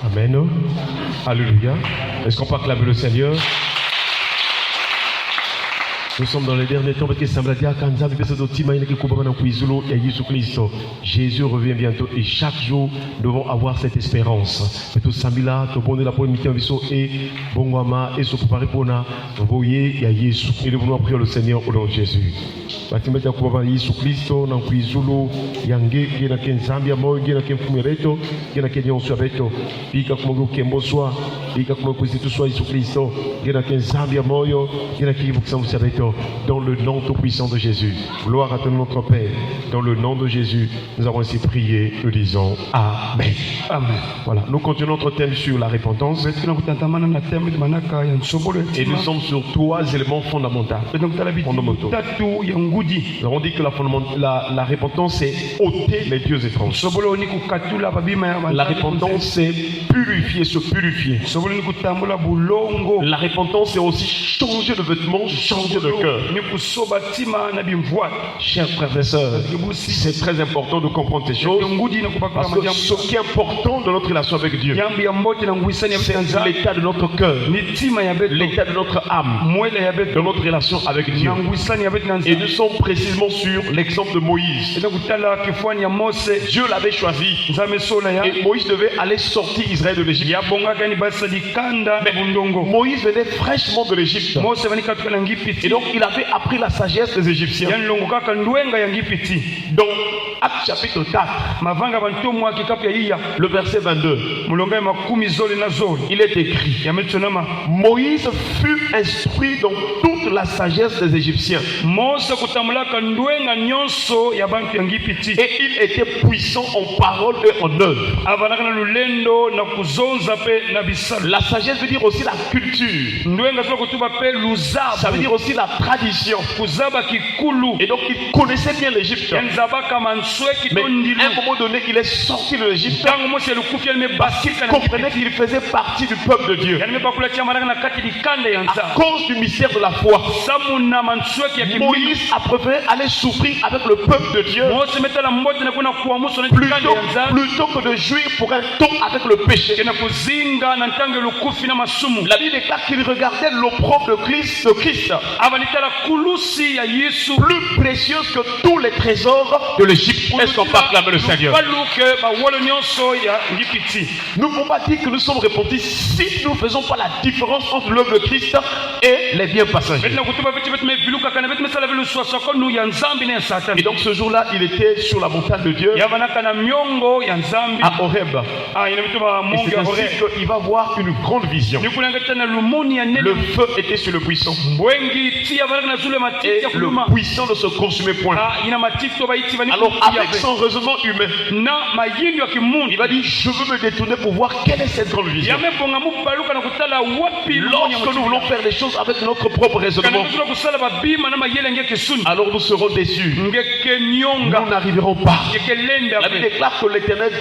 Amen. Alléluia. Est-ce qu'on peut acclamer le Seigneur? Nous sommes dans les derniers temps parce que Jésus revient bientôt et chaque jour nous devons avoir cette espérance. Et nous voulons prier le Seigneur au nom de Jésus. Dans le nom tout-puissant de Jésus. Gloire à notre Père. Dans le nom de Jésus, nous avons ainsi prié. Nous disons Amen. Amen. Voilà, nous continuons notre thème sur la repentance. Et nous sommes sur 3 éléments fondamentaux. Nous avons dit que la repentance, c'est ôter les dieux étranges. La repentance, c'est purifier, se purifier. La repentance, c'est aussi changer de vêtements, changer de cœur. Chers frères et sœurs, c'est très important de comprendre ces choses. Parce que ce qui est important dans notre relation avec Dieu, c'est l'état de notre cœur, l'état de notre âme, dans notre relation avec Dieu. Et nous sommes précisément sur l'exemple de Moïse. Dieu l'avait choisi. Et Moïse devait aller sortir Israël de l'Égypte. Mais Moïse venait fraîchement de l'Égypte. Et donc il avait appris la sagesse des Égyptiens. Donc, Actes chapitre 4, le verset 22, il est écrit: Moïse fut instruit dans toute la sagesse des Égyptiens. Et il était puissant en parole et en œuvre. La sagesse veut dire aussi la culture. Ça veut dire aussi la tradition. Et donc il connaissait bien l'Égypte. Mais à un moment donné, il est sorti de l'Égypte parce qu'il comprenait qu'il faisait partie du peuple de Dieu. À cause du mystère de la foi, Moïse a préféré aller souffrir avec le peuple de Dieu plutôt que de jouir pour un temps avec le péché. La Bible déclare qu'il regardait l'opprobre de Christ, plus précieuse que tous les trésors de l'Égypte. Est-ce qu'on peut acclamer le Seigneur? Nous ne pouvons pas dire que nous sommes repentis si nous ne faisons pas la différence entre l'œuvre de Christ et les biens passagers. Et donc ce jour-là, il était sur la montagne de Dieu à Horeb. Et c'est ainsi qu'il va voir une grande vision. Le feu était sur le buisson. Et le buisson ne se consumait point. Alors avec son raisonnement humain, il va dire: je veux me détourner pour voir quelle est cette grande vision. Lorsque nous voulons faire les choses avec notre propre raisonnement, alors nous serons déçus. Nous n'arriverons pas. La Bible déclare que l'Éternel,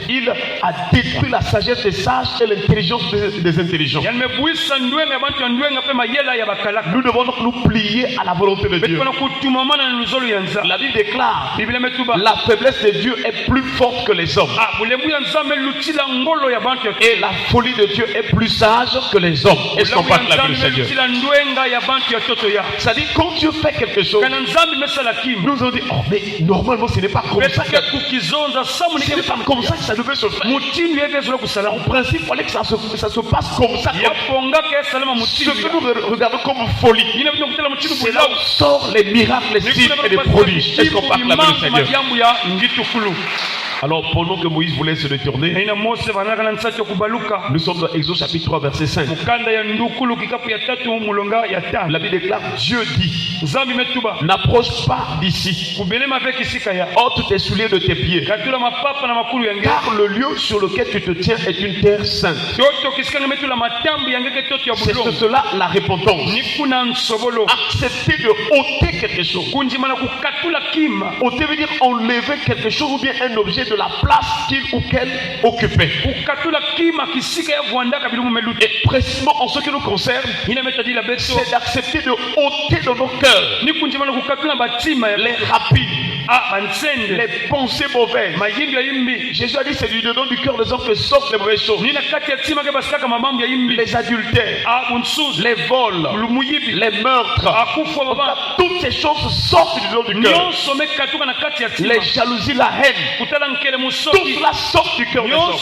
il a détruit la sagesse des sages et l'intelligence des intelligents. Nous devons donc nous plier à la volonté de Dieu. La Bible déclare: la faiblesse de Dieu est plus forte que les hommes. Et la folie de Dieu est plus sage que les hommes. Est-ce qu'on parle de la vie du Seigneur? C'est-à-dire, quand Dieu fait quelque chose, nous allons dire: oh, mais normalement ce n'est pas comme ça. Ce n'est pas comme ça que ça devait se faire. En principe, il fallait que ça se passe comme ça. Ce que nous regardons comme folie, c'est là où sortent les miracles, les signes et les prodiges. Est-ce qu'on parle de la vie du Seigneur? Alors pendant que Moïse voulait se détourner, nous sommes dans Exode chapitre 3 verset 5. La Bible déclare: Dieu dit, n'approche pas d'ici, ôte tes souliers de tes pieds, car le lieu sur lequel tu te tiens est une terre sainte. C'est cela la repentance. Accepter de ôter quelque chose. Ôter veut dire enlever quelque chose ou bien un objet de la place qu'il ou qu'elle occupait. Et précisément en ce qui nous concerne, c'est d'accepter de ôter dans nos cœurs les rapides, les pensées mauvaises. Jésus a dit c'est du dedans du cœur des hommes que sortent les mauvaises choses. Les adultères, les vols, les meurtres, toutes ces choses sortent du dedans du cœur. Les jalousies, la haine, tout cela sort du cœur des hommes.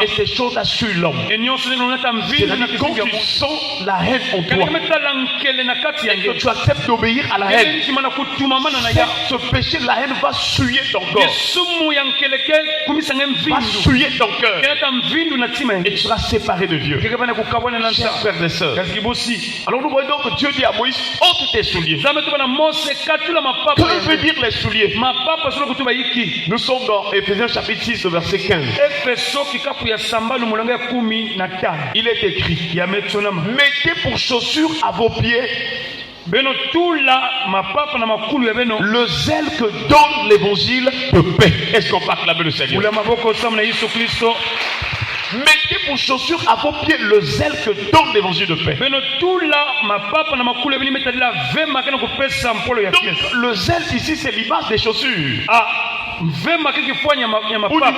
Et ces choses assurent l'homme. Quand tu sens la haine en toi et que tu acceptes d'obéir à la haine, ce péché de la haine va souiller ton corps, va souiller ton cœur, et tu seras séparé de Dieu. Chers frères et sœurs, alors nous voyons que Dieu dit à Moïse, ôte tes souliers. Que veut dire les souliers? Nous sommes dans Éphésiens chapitre 6 verset 15. Il est écrit, mettez pour chaussures à vos pieds le zèle que donne l'évangile de paix. Est-ce qu'on peut acclamer le Seigneur? Mettez pour chaussures à vos pieds le zèle que donne l'évangile de paix. Donc le zèle ici c'est l'image des chaussures. Ou du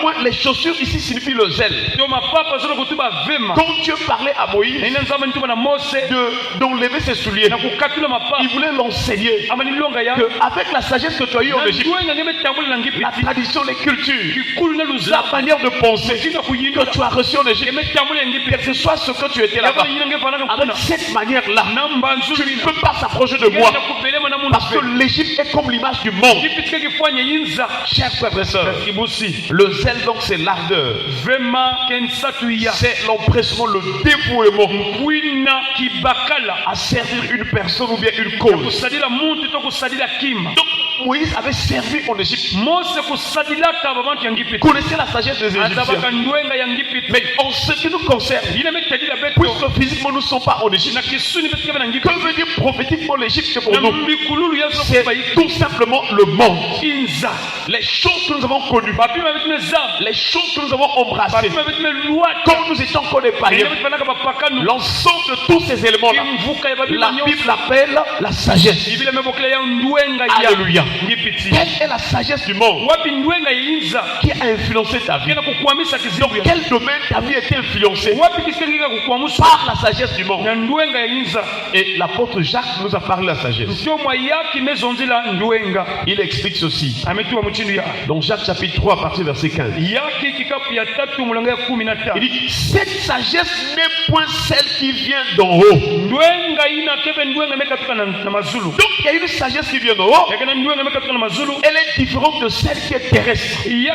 moins les chaussures ici signifient le zèle. Quand Dieu parlait à Moïse d'enlever ses souliers, il voulait l'enseigner qu'avec la sagesse que tu as eue en Égypte, la tradition, les cultures, la manière de penser que tu as reçue en Égypte, quel que soit ce que tu étais là-bas, avec cette manière-là, tu ne peux pas s'approcher de moi, parce que l'Égypte est comme l'image du monde. Chers frères et sœurs, le zèle donc c'est l'ardeur, c'est l'empressement, le dévouement à servir une personne ou bien une cause. Donc Moïse avait servi en Égypte, connaissait la sagesse des Égyptiens. Mais en ce qui nous concerne, puisque physiquement nous ne sommes pas en Égypte, que veut dire prophétiquement l'Égypte pour nous? C'est tout simplement le monde. Les choses que nous avons connues, les choses que nous avons embrassées, quand nous étions encore des païens, l'ensemble de tous ces éléments-là, la Bible l'appelle la sagesse. Alléluia. Quelle est la sagesse du monde qui a influencé ta vie? Dans quel domaine ta vie a été influencée par la sagesse du monde? Et l'apôtre Jacques nous a parlé de la sagesse. Il explique ceci dans Jacques chapitre 3 à partir du verset 15. Il dit, cette sagesse n'est point celle qui vient d'en haut. Donc il y a une sagesse qui vient d'en haut. Elle est différente de celle qui est terrestre. Et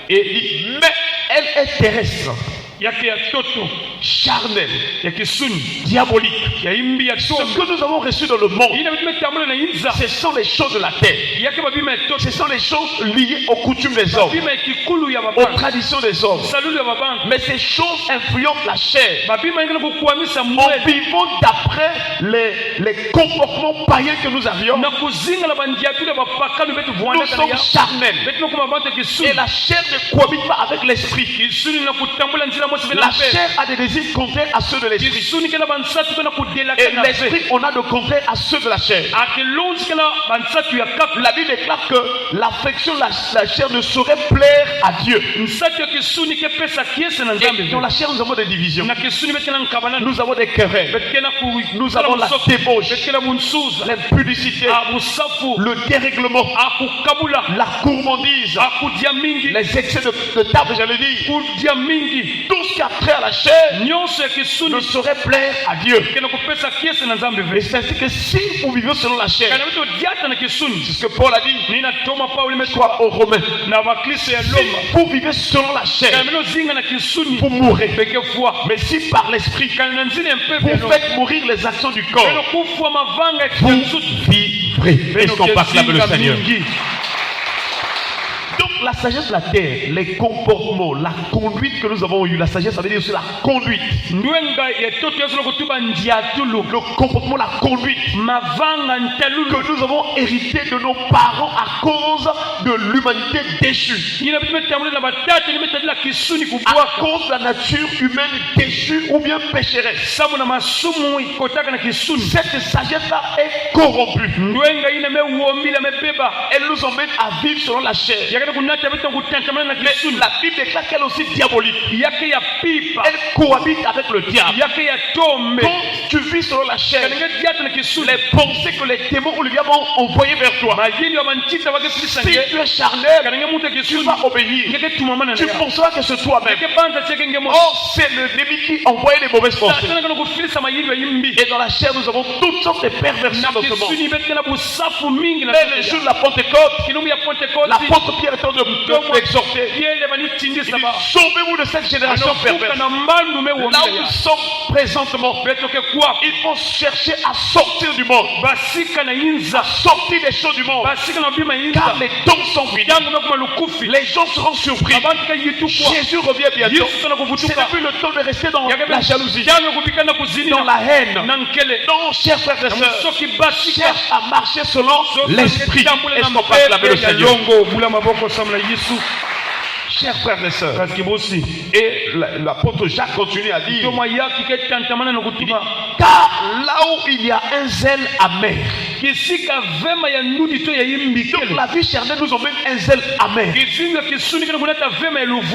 il dit, mais elle est terrestre, charnel, diabolique. Ce que nous avons reçu dans le monde, ce sont les choses de la terre. Ce sont les choses liées aux coutumes des hommes, aux traditions des hommes. Mais ces choses influencent la chair en vivant d'après les comportements païens que nous avions. Nous sommes charnels et la chair ne cohabite pas avec l'esprit. La chair a des désirs contraires à ceux de l'esprit. Et l'esprit, on a de contraire à ceux de la chair. La Bible déclare que l'affection de la chair ne saurait plaire à Dieu. Et dans la chair, nous avons des divisions. Nous avons des querelles. Nous avons la débauche, l'impudicité, le dérèglement, la gourmandise, les excès de table, j'allais dire. Tout ce qui a trait à la chair ne saurait plaire à Dieu. Et c'est ainsi que si vous vivez selon la chair, c'est ce que Paul a dit, je crois aux Romains, si vous vivez selon la chair, vous mourrez. Mais si par l'esprit vous faites mourir les actions du corps, vous vivrez. Est-ce qu'on acclame le Seigneur? Donc la sagesse de la terre, les comportements, la conduite que nous avons eue, la sagesse, ça veut dire aussi la conduite. Le comportement, la conduite que nous avons hérité de nos parents à cause de l'humanité déchue. À cause de la nature humaine déchue ou bien pécheresse. Cette sagesse-là est corrompue. Elle nous emmène à vivre selon la chair. Mais la Bible déclare qu'elle est aussi diabolique. Elle cohabite avec le diable. Quand tu vis selon la chair, les pensées que les démons ou les diables ont envoyées vers toi, si tu es charnel, tu vas obéir. Tu penseras que c'est toi-même. Or, c'est l'ennemi qui envoie les mauvaises pensées. Et dans la chair, nous avons toutes sortes de perversions dans ce monde. Mais le jour de la Pentecôte, l'apôtre Pierre est en train d'exhorter. Il dit, sauvez-vous de cette génération perverse. Là où nous sommes présentement, il faut chercher à sortir du monde, à sortir des choses du monde, car les temps sont finis. Les gens seront surpris. Jésus revient bientôt. Ce n'est plus le temps de rester dans la jalousie, dans la haine. Non, chers frères et sœurs, cherche à marcher selon l'esprit. Est-ce qu'on peut acclamer le Seigneur? Chers frères et sœurs, et l'apôtre Jacques continue à dire, car là où il y a un zèle amer, donc la vie charnelle nous emmène un zèle amer,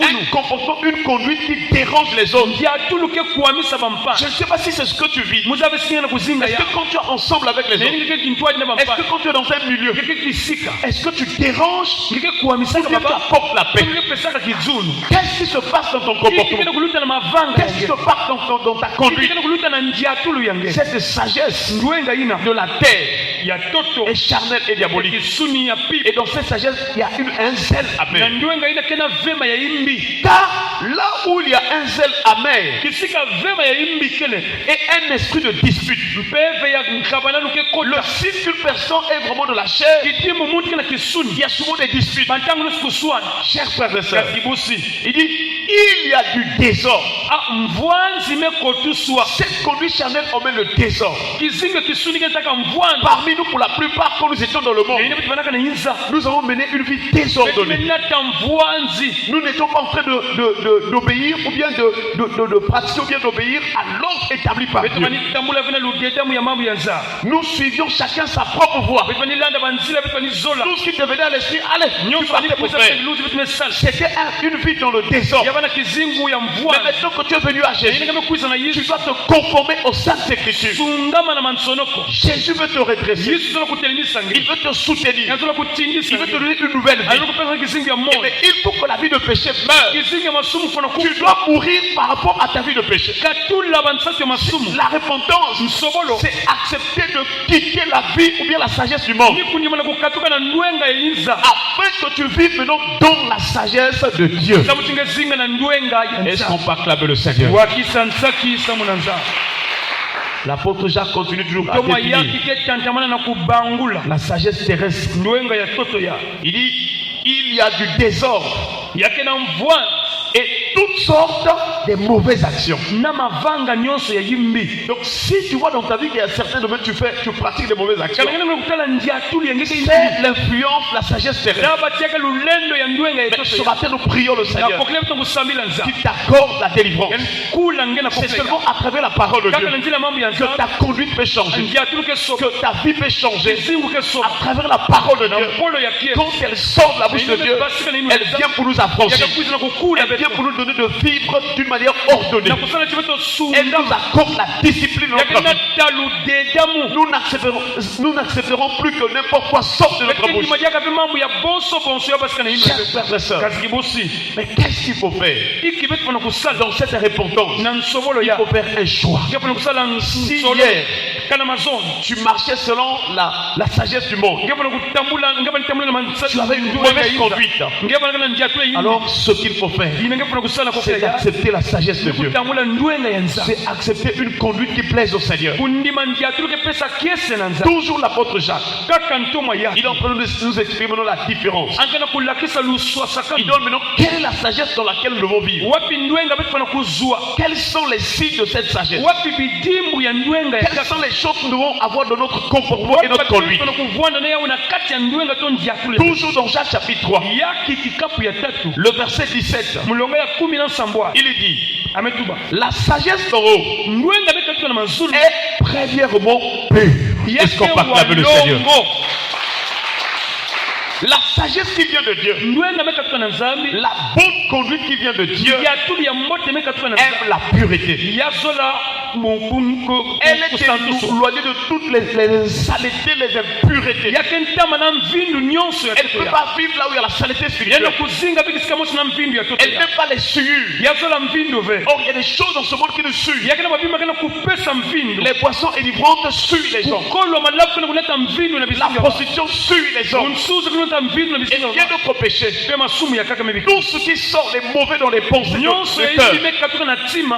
un comportement, une conduite qui dérange les autres. Je ne sais pas si c'est ce que tu vis. Est-ce que quand tu es ensemble avec les autres, est-ce que quand tu es dans un milieu, est-ce que tu déranges ou bien tu apportes la paix? Qu'est-ce qui se passe dans ton comportement? Qu'est-ce qui se passe dans ta conduite? Cette sagesse de la terre est charnelle et diabolique. Et dans cette sagesse, il y a un zèle amer. Car là où il y a un zèle amer et un esprit de dispute, le signe qu'une personne est vraiment de la chair, il y a souvent des disputes. Chers frères et sœurs, il dit, il y a du désordre. Cette conduite charnelle emmène le désordre. Parmi nous, pour la plupart, quand nous étions dans le monde, nous avons mené une vie désordonnée. Nous n'étions pas en train d'obéir ou bien de pratiquer ou bien d'obéir à l'ordre établi par Dieu. Nous suivions chacun sa propre voie. Tout ce qui devenait à l'esprit, allez, tu partais pour faire. C'était une vie dans le désordre. Mais maintenant que tu es venu à Jésus, tu dois te conformer aux saintes écritures. Jésus veut te redresser. Il veut te soutenir. Il veut te donner une nouvelle vie. Mais il faut que la vie de péché meure. Tu dois mourir par rapport à ta vie de péché. La repentance, c'est accepter de quitter la vie ou bien la sagesse du monde, afin que tu vives maintenant dans la sagesse de Dieu. Est-ce qu'on peut acclamer le Seigneur? L'apôtre Jacques continue toujours à définir la sagesse terrestre. Il dit, il y a du désordre et toutes sortes de mauvaises actions. Donc si tu vois dans ta vie qu'il y a certains domaines tu pratiques des mauvaises actions, c'est l'influence, la sagesse terrestre. Mais ce matin nous prions le Seigneur qui t'accorde la délivrance. C'est seulement à travers la parole de Dieu que ta conduite peut changer, que ta vie peut changer. À travers la parole de Dieu, quand elle sort de la bouche de Dieu, elle vient pour nous affranchir. Elle vient pour nous donner de vivre d'une manière ordonnée. Elle nous accorde la discipline de notre vie. Nous n'accepterons plus que n'importe quoi sorte de notre bouche. Chers frères et sœurs, mais qu'est-ce qu'il faut faire dans cette repentance? Il faut faire un choix. Si hier tu marchais selon la sagesse du monde. Tu avais une mauvaise conduite. Alors ce qu'il faut faire, c'est d'accepter la sagesse de Dieu. C'est accepter une conduite qui plaise au Seigneur. Toujours l'apôtre Jacques, il est en train de nous exprimer maintenant la différence. Il donne maintenant quelle est la sagesse dans laquelle nous devons vivre. Quels sont les signes de cette sagesse? Quelles sont les choses que nous devons avoir dans notre comportement et notre conduite? Toujours dans Jacques chapitre 3, le verset 17, il est dit: la sagesse d'en haut est premièrement pure. Est-ce qu'on peut acclamer le Seigneur? La sagesse qui vient de Dieu, la bonne conduite qui vient de Dieu, aime la pureté. Elle est éloignée de toutes les saletés, les impuretés. Elle ne peut pas vivre là où il y a la saleté spirituelle. Elle n'aime pas les souillures. Or, il y a des choses dans ce monde qui nous souillent. Les boissons énivrantes souillent les gens. La prostitution souille les hommes. Et bien d'autres péchés. Tout ce qui sort les mauvais dans les pensées de cœur,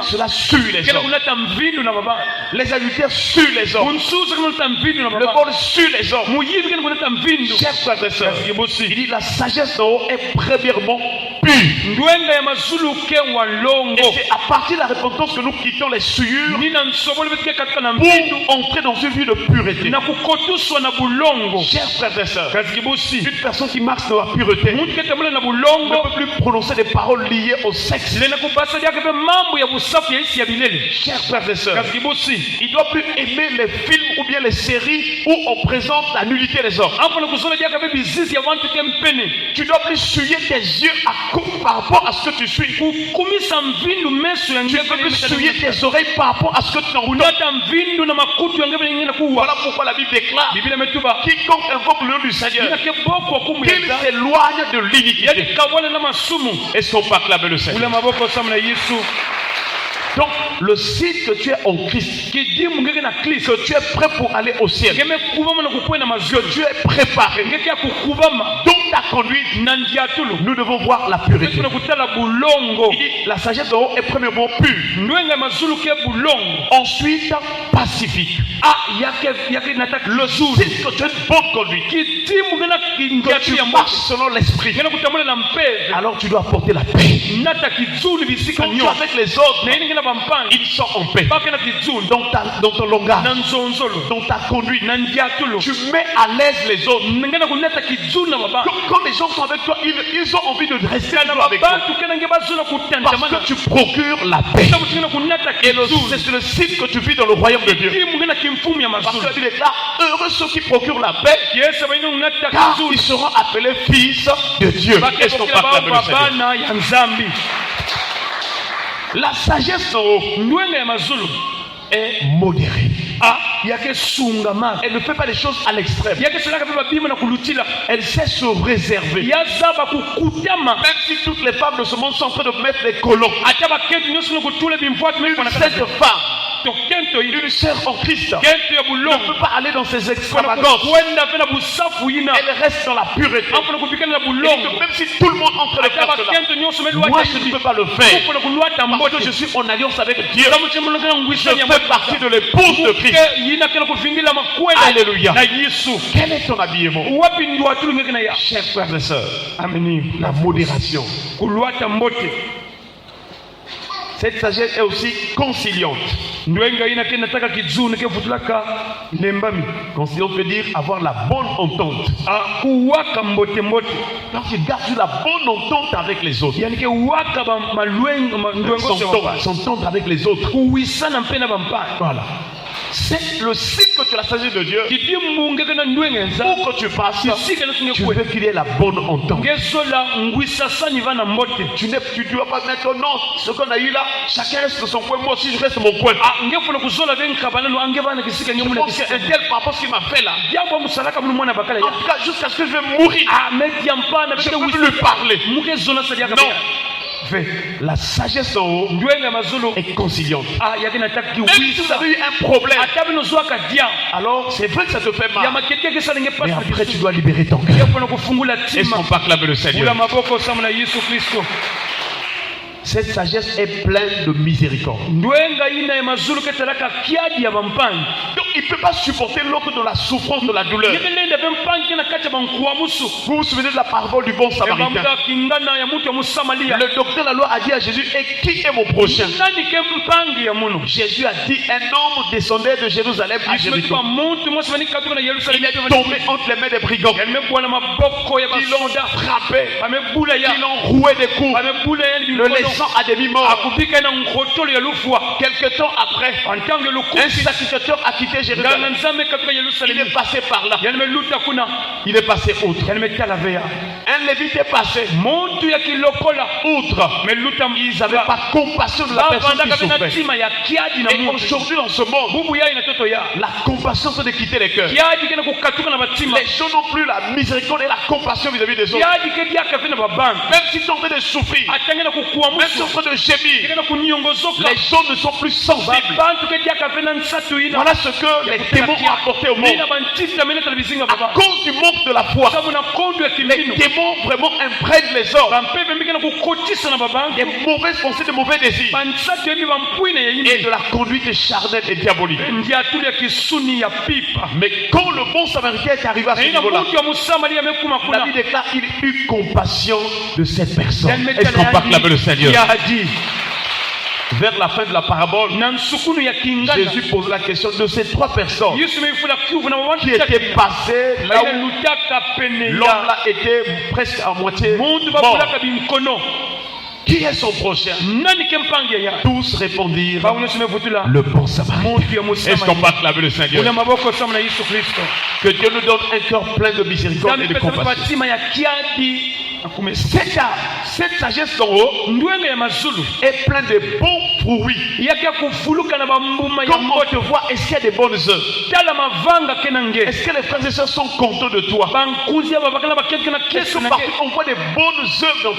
cela suit les hommes. Les adultères suent les hommes. Le vol suit les hommes. Chers frères et sœurs, il dit la sagesse d'en haut est premièrement pure. Et c'est à partir de la repentance que nous quittons les souillures pour entrer dans une vie de pureté. Chers frères et sœurs, une personne qui marche dans la pureté ne peut plus prononcer des paroles liées au sexe. Chers frères et sœurs, il ne doit plus aimer les films ou bien les séries où on présente la nudité des hommes. Tu ne dois plus souiller tes yeux par rapport à ce que tu suis. Tu ne peux plus souiller tes oreilles par rapport à ce que tu entends. Voilà pourquoi la Bible déclare: quiconque invoque le nom du Seigneur, qu'il s'éloigne de l'iniquité. Est-ce qu'on peut acclamer le Seigneur? Donc, le signe que tu es en Christ, que tu es prêt pour aller au ciel, que tu es préparé, donc ta conduite, nous devons voir la pureté. Il dit, la sagesse d'en haut est premièrement pure, ensuite pacifique. Le signe que tu as une bonne conduite, que tu marches selon l'esprit, alors tu dois apporter la paix. Quand tu es avec les autres, ils sont en paix. Dans ton langage, dans ta conduite, tu mets à l'aise les autres. Quand les gens sont avec toi, ils ont envie de rester avec toi, parce que tu procures la paix. Et c'est le signe que tu vis dans le royaume de Dieu. Parce que la Bible déclare: heureux ceux qui procurent la paix, car ils seront appelés fils de Dieu. Est-ce qu'on parle avec le Seigneur? La sagesse en haut est modérée. Elle ne fait pas les choses à l'extrême. Elle sait se réserver. Même si toutes les femmes de ce monde sont en train de mettre des collants, cette femme, une sœur en Christ, ne peut pas aller dans ses extravagances. Elle reste dans la pureté. Et même si tout le monde entre les faire cela, moi je ne peux pas le faire, parce que je suis en alliance avec Dieu. Je fais partie de l'épouse de Christ. Alléluia. Quel est ton habillement? Chers frères et sœurs, la modération. Cette sagesse est aussi conciliante. Conciliante veut dire avoir la bonne entente. Donc il garde la bonne entente avec les autres. S'entendre avec les autres. Voilà. C'est le signe que tu as la sagesse de Dieu. Où que tu passes, tu veux qu'il y ait la bonne entente. Tu ne dois pas mettre non, ce qu'on a eu là, chacun reste sur son coin, moi aussi je reste sur mon coin. Je pense qu'un tel par rapport à ce qu'il m'a fait là, en tout cas jusqu'à ce que je vais mourir, je ne peux plus lui parler. Non. La sagesse en haut est conciliante. Même si vous avez eu un problème, alors c'est vrai que ça te fait mal. Mais après tu dois libérer ton cœur. Est-ce qu'on peut acclamer le Seigneur? Cette sagesse est pleine de miséricorde. Donc il ne peut pas supporter l'autre dans la souffrance, de la douleur. Vous vous souvenez de la parabole du bon samaritain? Le docteur de la loi a dit à Jésus, et qui est mon prochain? Jésus a dit, un homme descendait de Jérusalem à Jéricho. Il est tombé entre les mains des brigands. Ils l'ont frappé, ils l'ont roué des coups, le laissant à demi-mort. Quelque temps après, un sacrificateur a quitté Jérusalem. Il est passé par là. Il est passé outre. Un lévite est passé outre. Ils n'avaient pas compassion de la personne qui souffrait. Et aujourd'hui dans ce monde, la compassion c'est de quitter les cœurs. Les gens n'ont plus la miséricorde et la compassion vis-à-vis des autres. Même s'ils sont en train de souffrir, même s'ils sont en train de gémir, les gens ne sont plus sensibles. Voilà ce que les démons ont apporté au monde. À cause du manque de la foi, les démons vraiment imprègnent les hommes. Des mauvaises pensées, des mauvais désirs et de la conduite charnelle et diabolique. Mais quand le bon samaritain est arrivé à ce niveau-là, la Bible déclare qu'il eut compassion de cette personne. Est-ce qu'on peut acclamer le Seigneur? Vers la fin de la parabole, Jésus pose la question de ces trois personnes qui étaient passées là où l'homme là était presque à moitié mort. Qui est son prochain? Tous répondirent, le bon samaritain. Est-ce qu'on peut acclamer le Seigneur? Que Dieu nous donne un cœur plein de miséricorde et de compassion. Cette sagesse d'en haut est pleine de bons fruits. Comme on te voit, est-ce qu'il y a des bonnes œuvres? Est-ce que les frères et sœurs sont contents de toi? Est-ce que partout on voit des bonnes œuvres dans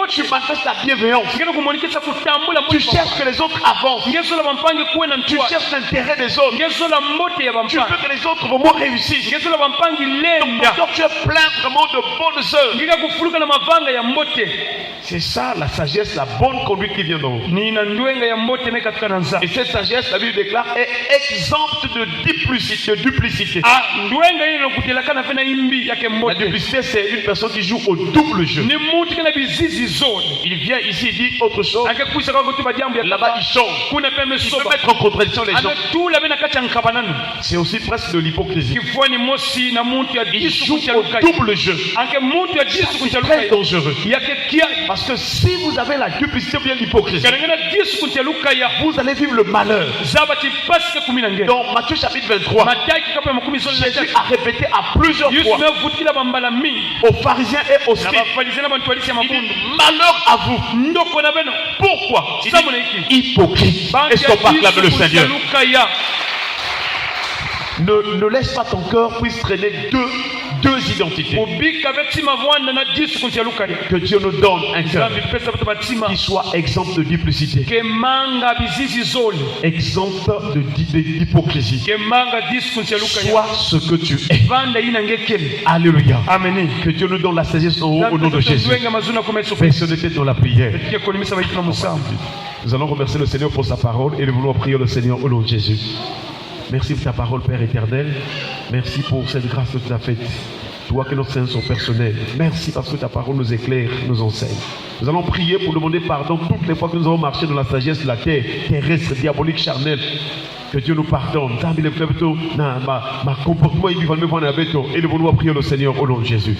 tu manifestes la bienveillance. Tu cherches que les autres avancent. Tu cherches l'intérêt des autres. Tu veux que les autres vraiment réussissent. Donc tu es plein vraiment de bonnes œuvres. C'est ça la sagesse, la bonne conduite qui vient d'en haut. Et cette sagesse, la Bible déclare, est exempte de duplicité. La duplicité, c'est une personne qui joue au double jeu. Il vient ici, il dit autre chose. Là-bas, il change. Il peut mettre en contradiction les gens. C'est aussi presque de l'hypocrisie. Il joue au double jeu. C'est très dangereux. Parce que si vous avez la duplicité ou bien l'hypocrisie, vous allez vivre le malheur. Dans Matthieu chapitre 23, Jésus a répété à plusieurs fois aux pharisiens et aux scribes, il dit, malheur à vous. Pourquoi? Il dit, hypocrite. Est-ce qu'on peut acclamer le Seigneur? Ne laisse pas ton cœur puisse traîner deux identités. Que Dieu nous donne un cœur qui soit exempt de duplicité, exempt d'hypocrisie. Sois ce que tu es. Alléluia. Amen. Que Dieu nous donne la sagesse au nom de Jésus. Personne n'était dans la prière. Nous allons remercier le Seigneur pour sa parole et nous voulons prier le Seigneur au nom de Jésus. Merci pour ta parole, Père éternel. Merci pour cette grâce que tu as faite. Toi que nos saints sont personnels. Merci parce que ta parole nous éclaire, nous enseigne. Nous allons prier pour demander pardon toutes les fois que nous avons marché dans la sagesse de la terre, terrestre, diabolique, charnelle. Que Dieu nous pardonne. Et nous voulons prier le Seigneur au nom de Jésus.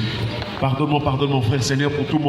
Pardonne-moi, frère Seigneur, pour tout mon